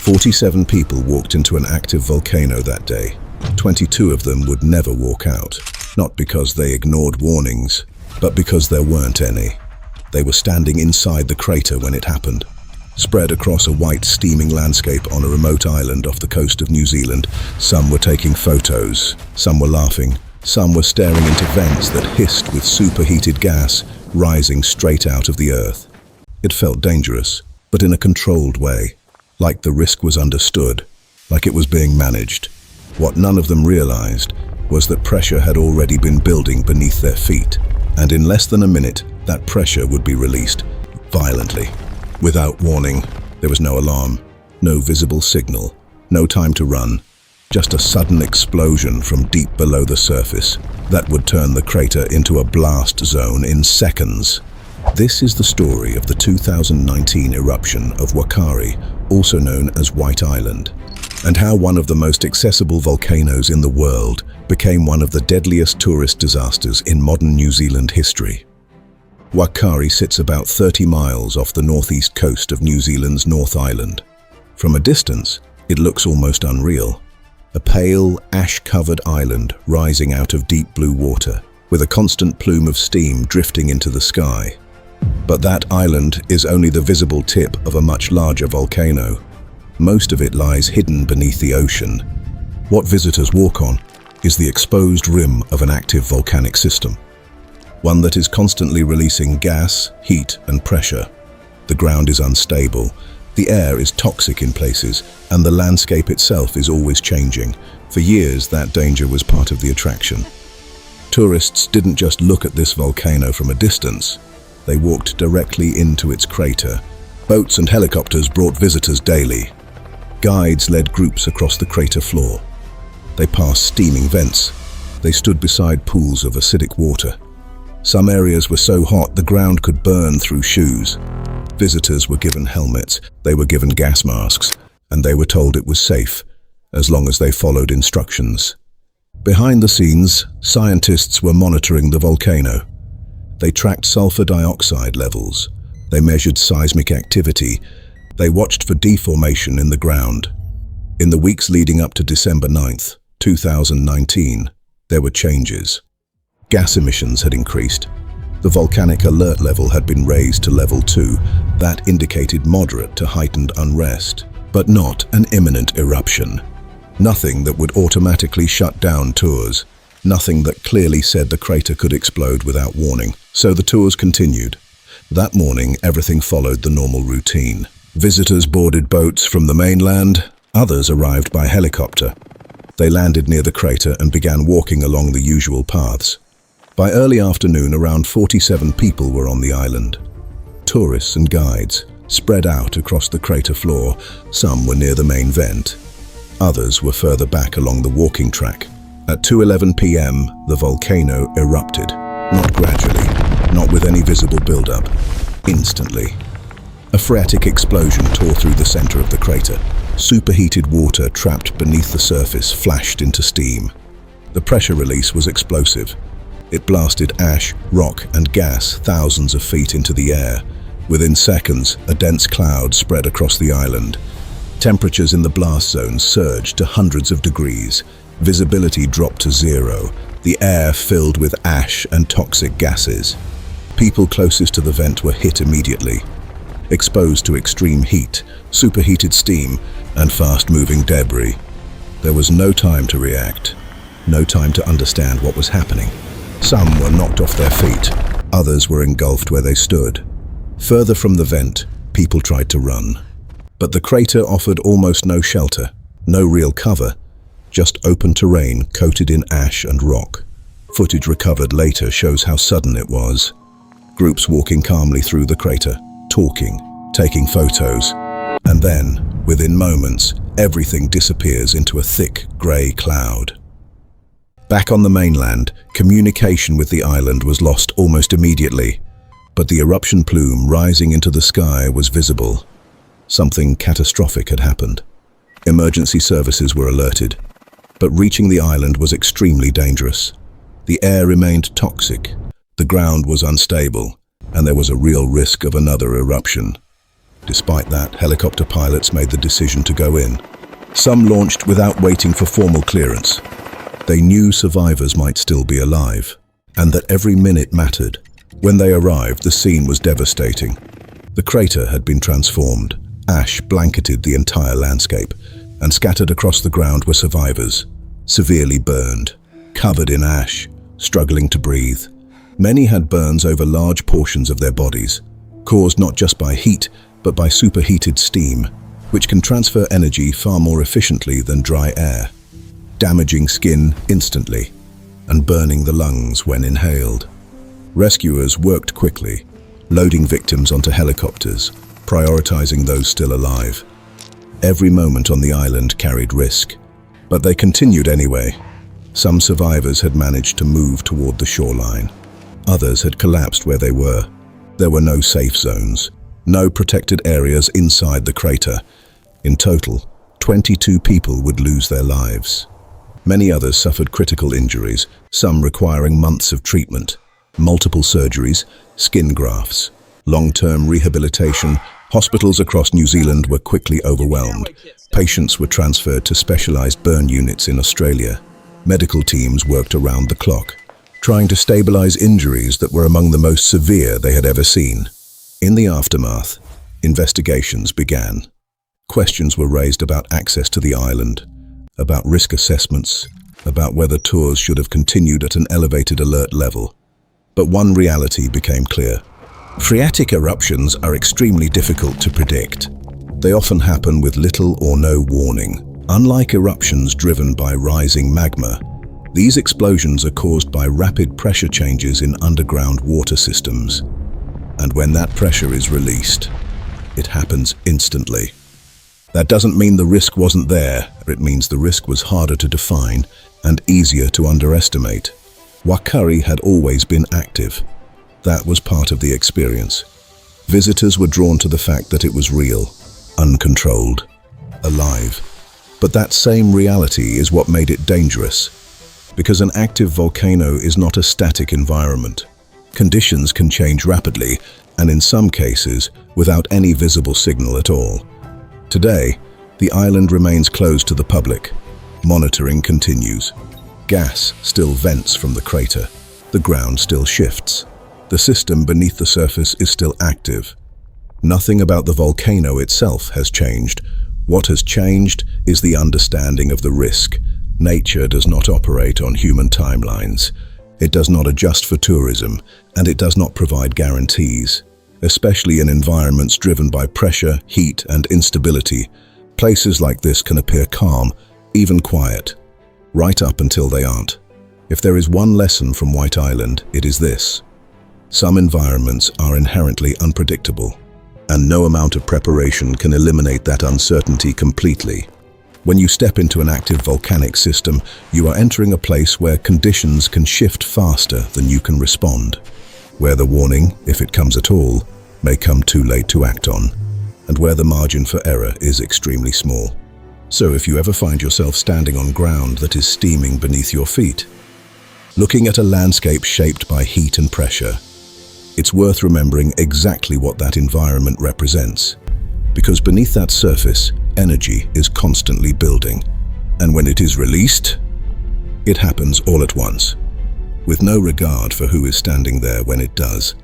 47 people walked into an active volcano that day. 22 of them would never walk out, not because they ignored warnings, but because there weren't any. They were standing inside the crater when it happened, spread across a white steaming landscape on a remote island off the coast of New Zealand. Some were taking photos, some were laughing, some were staring into vents that hissed with superheated gas rising straight out of the earth. It felt dangerous, but in a controlled way, like the risk was understood, like it was being managed. What none of them realized was that pressure had already been building beneath their feet, and in less than a minute, that pressure would be released violently. Without warning, there was no alarm, no visible signal, no time to run, just a sudden explosion from deep below the surface that would turn the crater into a blast zone in seconds. This is the story of the 2019 eruption of Whakaari, also known as White Island, and how one of the most accessible volcanoes in the world became one of the deadliest tourist disasters in modern New Zealand history. Whakaari sits about 30 miles off the northeast coast of New Zealand's North Island. From a distance, it looks almost unreal. A pale, ash-covered island rising out of deep blue water, with a constant plume of steam drifting into the sky. But that island is only the visible tip of a much larger volcano. Most of it lies hidden beneath the ocean. What visitors walk on is the exposed rim of an active volcanic system, one that is constantly releasing gas, heat, and pressure. The ground is unstable, the air is toxic in places, and the landscape itself is always changing. For years, that danger was part of the attraction. Tourists didn't just look at this volcano from a distance. They walked directly into its crater. Boats and helicopters brought visitors daily. Guides led groups across the crater floor. They passed steaming vents. They stood beside pools of acidic water. Some areas were so hot the ground could burn through shoes. Visitors were given helmets, they were given gas masks, and they were told it was safe, as long as they followed instructions. Behind the scenes, scientists were monitoring the volcano. They tracked sulfur dioxide levels. They measured seismic activity. They watched for deformation in the ground. In the weeks leading up to December 9th, 2019, there were changes. Gas emissions had increased. The volcanic alert level had been raised to level 2. That indicated moderate to heightened unrest, but not an imminent eruption. Nothing that would automatically shut down tours. Nothing that clearly said the crater could explode without warning. So the tours continued. That morning, everything followed the normal routine. Visitors boarded boats from the mainland. Others arrived by helicopter. They landed near the crater and began walking along the usual paths. By early afternoon, around 47 people were on the island. Tourists and guides, spread out across the crater floor. Some were near the main vent. Others were further back along the walking track. At 2:11 p.m., the volcano erupted. Not gradually, not with any visible buildup. Instantly. A phreatic explosion tore through the center of the crater. Superheated water trapped beneath the surface flashed into steam. The pressure release was explosive. It blasted ash, rock, and gas thousands of feet into the air. Within seconds, a dense cloud spread across the island. Temperatures in the blast zone surged to hundreds of degrees. Visibility dropped to zero. The air filled with ash and toxic gases. People closest to the vent were hit immediately, exposed to extreme heat, superheated steam, and fast-moving debris. There was no time to react, no time to understand what was happening. Some were knocked off their feet, others were engulfed where they stood. Further from the vent, people tried to run. But the crater offered almost no shelter, no real cover, just open terrain coated in ash and rock. Footage recovered later shows how sudden it was. Groups walking calmly through the crater, talking, taking photos, and then, within moments, everything disappears into a thick, grey cloud. Back on the mainland, communication with the island was lost almost immediately, but the eruption plume rising into the sky was visible. Something catastrophic had happened. Emergency services were alerted, but reaching the island was extremely dangerous. The air remained toxic, the ground was unstable, and there was a real risk of another eruption. Despite that, helicopter pilots made the decision to go in. Some launched without waiting for formal clearance. They knew survivors might still be alive, and that every minute mattered. When they arrived, the scene was devastating. The crater had been transformed. Ash blanketed the entire landscape, and scattered across the ground were survivors, severely burned, covered in ash, struggling to breathe. Many had burns over large portions of their bodies, caused not just by heat, but by superheated steam, which can transfer energy far more efficiently than dry air, damaging skin instantly and burning the lungs when inhaled. Rescuers worked quickly, loading victims onto helicopters, prioritizing those still alive. Every moment on the island carried risk, but they continued anyway. Some survivors had managed to move toward the shoreline. Others had collapsed where they were. There were no safe zones, no protected areas inside the crater. In total, 22 people would lose their lives. Many others suffered critical injuries, some requiring months of treatment, multiple surgeries, skin grafts, long-term rehabilitation. Hospitals across New Zealand were quickly overwhelmed. Patients were transferred to specialized burn units in Australia. Medical teams worked around the clock, trying to stabilize injuries that were among the most severe they had ever seen. In the aftermath, investigations began. Questions were raised about access to the island, about risk assessments, about whether tours should have continued at an elevated alert level. But one reality became clear. Phreatic eruptions are extremely difficult to predict. They often happen with little or no warning. Unlike eruptions driven by rising magma, these explosions are caused by rapid pressure changes in underground water systems. And when that pressure is released, it happens instantly. That doesn't mean the risk wasn't there. It means the risk was harder to define and easier to underestimate. Whakaari had always been active. That was part of the experience. Visitors were drawn to the fact that it was real, uncontrolled, alive. But that same reality is what made it dangerous. Because an active volcano is not a static environment. Conditions can change rapidly, and in some cases, without any visible signal at all. Today, the island remains closed to the public. Monitoring continues. Gas still vents from the crater. The ground still shifts. The system beneath the surface is still active. Nothing about the volcano itself has changed. What has changed is the understanding of the risk. Nature does not operate on human timelines. It does not adjust for tourism, and it does not provide guarantees. Especially in environments driven by pressure, heat, and instability, places like this can appear calm, even quiet, right up until they aren't. If there is one lesson from White Island, it is this. Some environments are inherently unpredictable, and no amount of preparation can eliminate that uncertainty completely. When you step into an active volcanic system, you are entering a place where conditions can shift faster than you can respond, where the warning, if it comes at all, may come too late to act on, and where the margin for error is extremely small. So if you ever find yourself standing on ground that is steaming beneath your feet, looking at a landscape shaped by heat and pressure, it's worth remembering exactly what that environment represents. Because beneath that surface, energy is constantly building. And when it is released, it happens all at once, with no regard for who is standing there when it does.